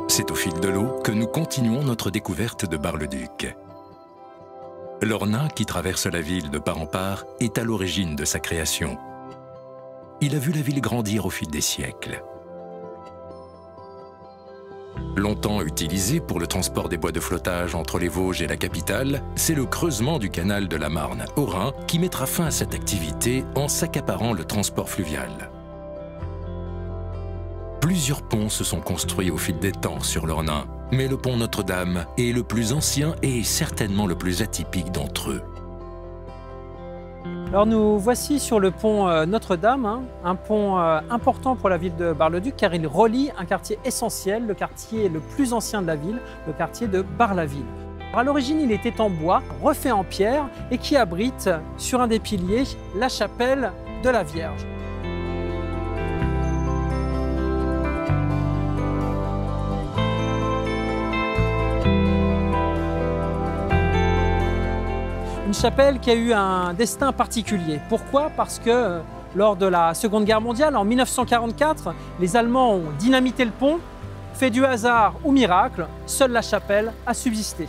C'est au fil de l'eau que nous continuons notre découverte de Bar-le-Duc. L'Ornain, qui traverse la ville de part en part, est à l'origine de sa création. Il a vu la ville grandir au fil des siècles. Longtemps utilisé pour le transport des bois de flottage entre les Vosges et la capitale, c'est le creusement du canal de la Marne au Rhin qui mettra fin à cette activité en s'accaparant le transport fluvial. Plusieurs ponts se sont construits au fil des temps sur l'Ornain, mais le pont Notre-Dame est le plus ancien et certainement le plus atypique d'entre eux. Alors nous voici sur le pont Notre-Dame, un pont important pour la ville de Bar-le-Duc car il relie un quartier essentiel, le quartier le plus ancien de la ville, le quartier de Bar-la-Ville. À l'origine, il était en bois, refait en pierre et qui abrite sur un des piliers la chapelle de la Vierge. Une chapelle qui a eu un destin particulier. Pourquoi? Parce que lors de la Seconde Guerre mondiale, en 1944, les Allemands ont dynamité le pont. Fait du hasard ou miracle, seule la chapelle a subsisté.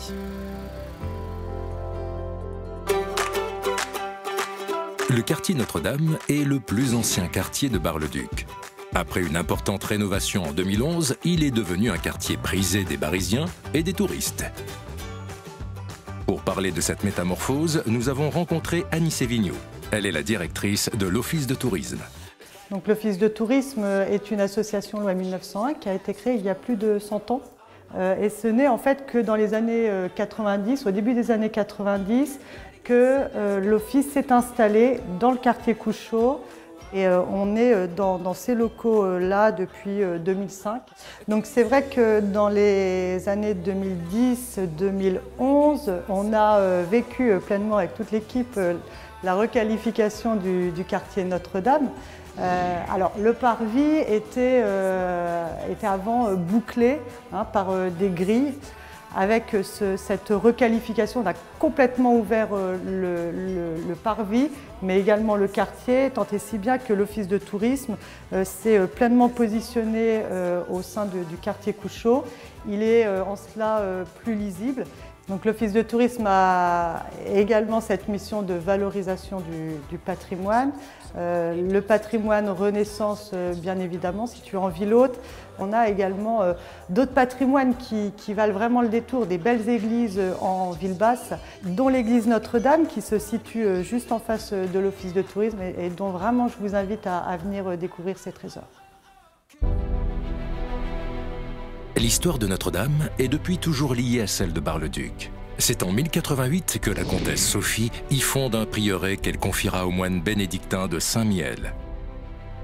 Le quartier Notre-Dame est le plus ancien quartier de Bar-le-Duc. Après une importante rénovation en 2011, il est devenu un quartier prisé des Parisiens et des touristes. Pour parler de cette métamorphose, nous avons rencontré Annie Sévigno. Elle est la directrice de l'Office de tourisme. Donc, l'Office de tourisme est une association loi 1901 qui a été créée il y a plus de 100 ans. Et ce n'est en fait que dans les années 90, au début des années 90, que l'Office s'est installé dans le quartier Couchot. Et on est dans ces locaux-là depuis 2005. Donc c'est vrai que dans les années 2010-2011, on a vécu pleinement avec toute l'équipe la requalification du quartier Notre-Dame. Alors le parvis était avant bouclé par des grilles. Avec cette requalification, on a complètement ouvert le parvis, mais également le quartier, tant et si bien que l'Office de tourisme s'est pleinement positionné au sein du quartier Couchot. Il est en cela plus lisible. Donc l'Office de tourisme a également cette mission de valorisation du patrimoine. Le patrimoine Renaissance, bien évidemment, situé en ville haute. On a également d'autres patrimoines qui valent vraiment le détour, des belles églises en ville basse, dont l'église Notre-Dame qui se situe juste en face de l'Office de tourisme et dont vraiment je vous invite à venir découvrir ces trésors. L'histoire de Notre-Dame est depuis toujours liée à celle de Bar-le-Duc. C'est en 1088 que la comtesse Sophie y fonde un prieuré qu'elle confiera au moine bénédictin de Saint-Mihiel.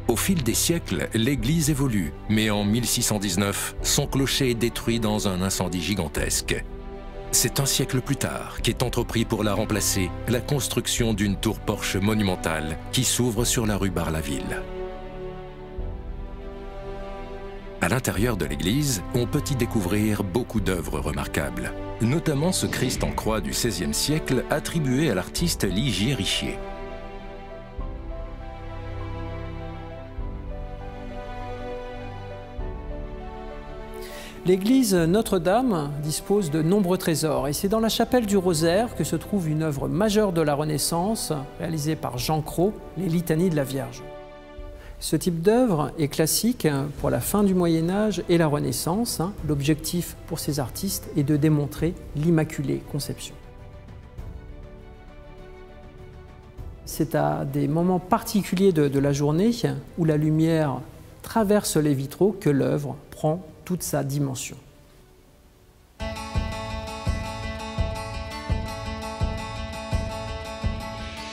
Au fil des siècles, l'église évolue, mais en 1619, son clocher est détruit dans un incendie gigantesque. C'est un siècle plus tard qu'est entrepris pour la remplacer la construction d'une tour-porche monumentale qui s'ouvre sur la rue Bar-la-Ville. À l'intérieur de l'église, on peut y découvrir beaucoup d'œuvres remarquables, notamment ce Christ en croix du XVIe siècle attribué à l'artiste Ligier Richier. L'église Notre-Dame dispose de nombreux trésors et c'est dans la chapelle du Rosaire que se trouve une œuvre majeure de la Renaissance réalisée par Jean Cros, les Litanies de la Vierge. Ce type d'œuvre est classique pour la fin du Moyen-Âge et la Renaissance. L'objectif pour ces artistes est de démontrer l'Immaculée Conception. C'est à des moments particuliers de la journée où la lumière traverse les vitraux que l'œuvre prend toute sa dimension.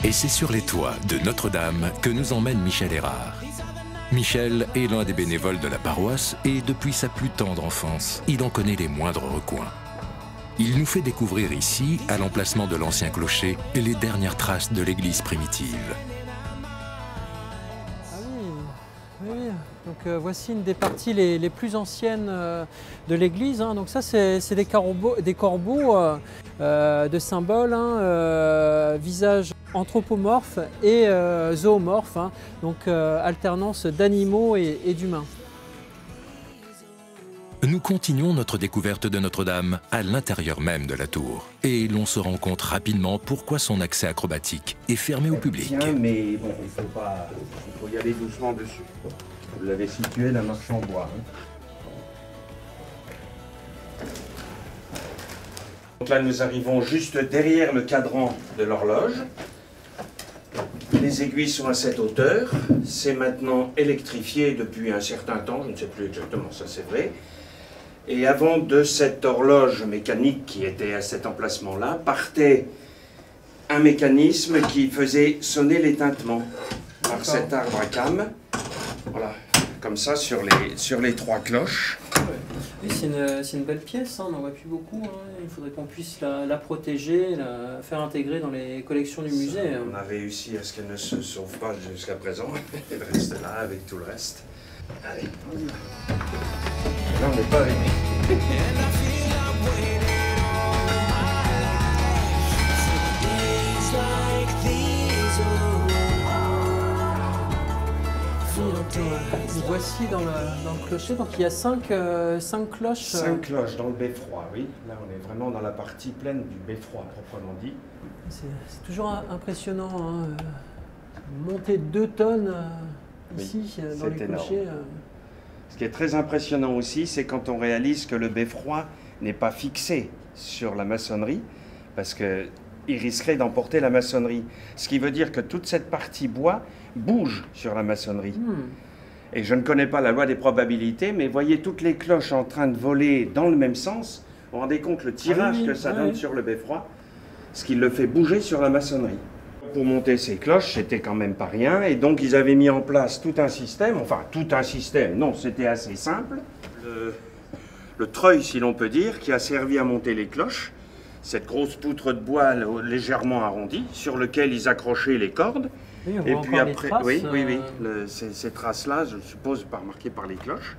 Et c'est sur les toits de Notre-Dame que nous emmène Michel Erard. Michel est l'un des bénévoles de la paroisse et depuis sa plus tendre enfance, il en connaît les moindres recoins. Il nous fait découvrir ici, à l'emplacement de l'ancien clocher, les dernières traces de l'église primitive. Ah oui. Donc voici une des parties les plus anciennes de l'église. Donc ça, c'est des corbeaux de symboles, visage anthropomorphes et zoomorphes, hein, donc alternance d'animaux et d'humains. Nous continuons notre découverte de Notre-Dame à l'intérieur même de la tour. Et l'on se rend compte rapidement pourquoi son accès acrobatique est fermé au public. Bien, mais bon, il faut y aller doucement dessus. Vous l'avez situé, la marche en bois. Hein. Donc là, nous arrivons juste derrière le cadran de l'horloge. Les aiguilles sont à cette hauteur. C'est maintenant électrifié depuis un certain temps, je ne sais plus exactement, ça c'est vrai. Et avant de cette horloge mécanique qui était à cet emplacement-là, partait un mécanisme qui faisait sonner les tintements par cet arbre à cames. Voilà, comme ça sur les 3 cloches. Oui, c'est une belle pièce, hein, on n'en voit plus beaucoup. Hein. Il faudrait qu'on puisse la protéger, la faire intégrer dans les collections du musée. On a réussi à ce qu'elle ne se sauve pas jusqu'à présent. Elle reste là avec tout le reste. Allez, on y va. Là, on n'est pas arrivé. Nous voici dans le clocher, donc il y a 5 cloches. 5 cloches dans le beffroi, oui. Là, on est vraiment dans la partie pleine du beffroi, proprement dit. C'est toujours impressionnant, hein. Monter 2 tonnes ici, dans les clochers. Ce qui est très impressionnant aussi, c'est quand on réalise que le beffroi n'est pas fixé sur la maçonnerie, parce qu'il risquerait d'emporter la maçonnerie. Ce qui veut dire que toute cette partie bois bouge sur la maçonnerie. Et je ne connais pas la loi des probabilités, mais voyez toutes les cloches en train de voler dans le même sens. Vous vous rendez compte le tirage que ça donne sur le beffroi, ce qui le fait bouger sur la maçonnerie. Pour monter ces cloches, c'était quand même pas rien, et donc ils avaient mis en place tout un système, enfin tout un système, non, c'était assez simple. Le treuil, si l'on peut dire, qui a servi à monter les cloches, cette grosse poutre de bois légèrement arrondie, sur lequel ils accrochaient les cordes. Oui, et puis après, traces, oui, ces traces-là, je suppose, marquées par les cloches.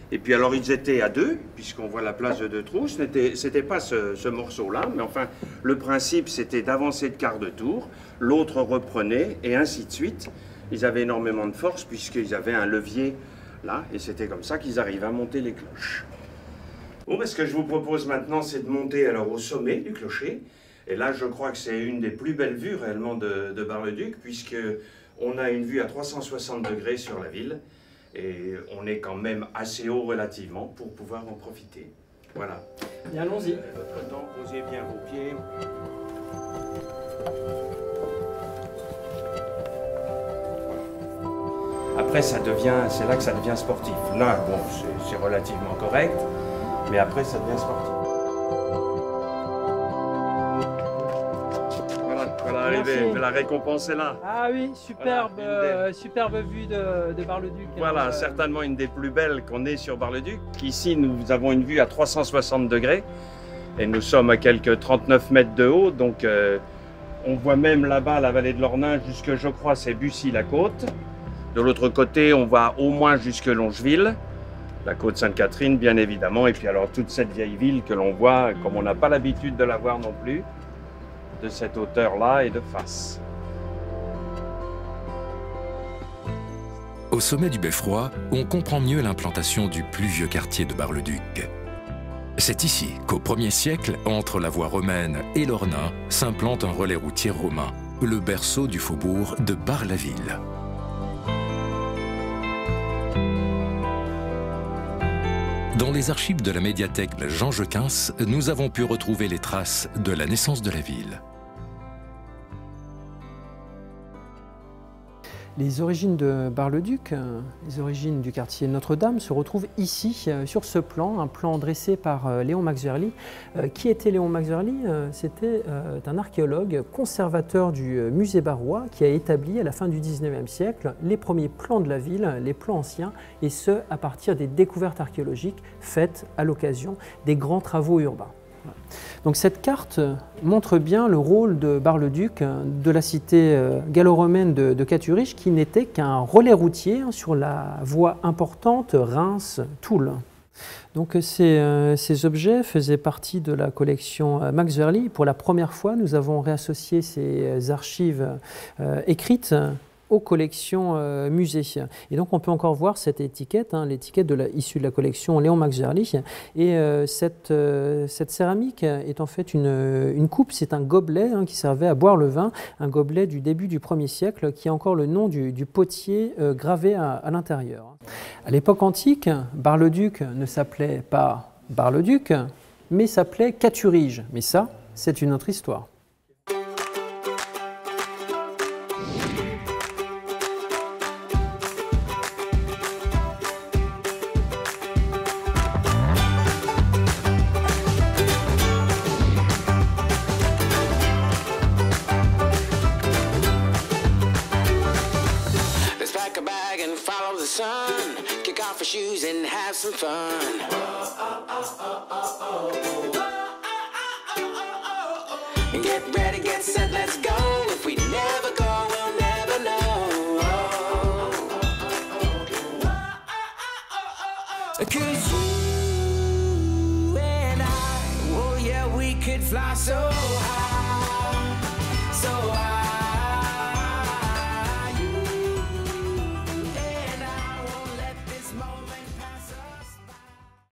Et puis alors ils étaient à 2, puisqu'on voit la place de 2 trous. C'était pas ce morceau-là, mais enfin, le principe c'était d'avancer de quart de tour, l'autre reprenait, et ainsi de suite. Ils avaient énormément de force, puisqu'ils avaient un levier là, et c'était comme ça qu'ils arrivaient à monter les cloches. Bon, ce que je vous propose maintenant, c'est de monter alors au sommet du clocher. Et là, je crois que c'est une des plus belles vues réellement de Bar-le-Duc, puisqu'on a une vue à 360 degrés sur la ville. Et on est quand même assez haut relativement pour pouvoir en profiter. Voilà. Et allons-y. Votre temps, posez bien vos pieds. Après, c'est là que ça devient sportif. Là, bon, c'est relativement correct, mais après, ça devient sportif. Voilà, la récompense est là. Ah oui, superbe, voilà, superbe vue de Bar-le-Duc. Voilà, certainement une des plus belles qu'on ait sur Bar-le-Duc. Ici, nous avons une vue à 360 degrés et nous sommes à quelques 39 mètres de haut. Donc, on voit même là-bas la vallée de l'Ornain jusque, je crois, c'est Bussy-la-Côte. De l'autre côté, on va au moins jusque Longeville, la côte Sainte-Catherine, bien évidemment. Et puis alors, toute cette vieille ville que l'on voit, comme on n'a pas l'habitude de la voir non plus, de cette hauteur-là et de face. Au sommet du beffroi, on comprend mieux l'implantation du plus vieux quartier de Bar-le-Duc. C'est ici qu'au 1er siècle, entre la voie romaine et l'Ornain, s'implante un relais routier romain, le berceau du faubourg de Bar-la-Ville. Dans les archives de la médiathèque Jean Jequins, nous avons pu retrouver les traces de la naissance de la ville. Les origines de Bar-le-Duc, les origines du quartier Notre-Dame se retrouvent ici, sur ce plan, un plan dressé par Léon Maxwerly. Qui était Léon Maxwerly? C'était un archéologue conservateur du musée barrois qui a établi à la fin du 19e siècle les premiers plans de la ville, les plans anciens, et ce à partir des découvertes archéologiques faites à l'occasion des grands travaux urbains. Donc cette carte montre bien le rôle de Bar-le-Duc, de la cité gallo-romaine de Caturiche, qui n'était qu'un relais routier sur la voie importante Reims-Toul. Donc ces objets faisaient partie de la collection Max Verly. Pour la première fois, nous avons réassocié ces archives écrites aux collections musées. Et donc on peut encore voir cette étiquette, l'étiquette issue de la collection Léon Max Verly. Et cette céramique est en fait une coupe, c'est un gobelet qui servait à boire le vin, un gobelet du début du 1er siècle qui a encore le nom du potier gravé à l'intérieur. À l'époque antique, Bar-le-Duc ne s'appelait pas Bar-le-Duc, mais s'appelait Caturige. Mais ça, c'est une autre histoire. Kick off our shoes and have some fun. And get ready, get set, let's go. If we never go, we'll never know. 'Cause you and I, oh yeah, we could fly so high.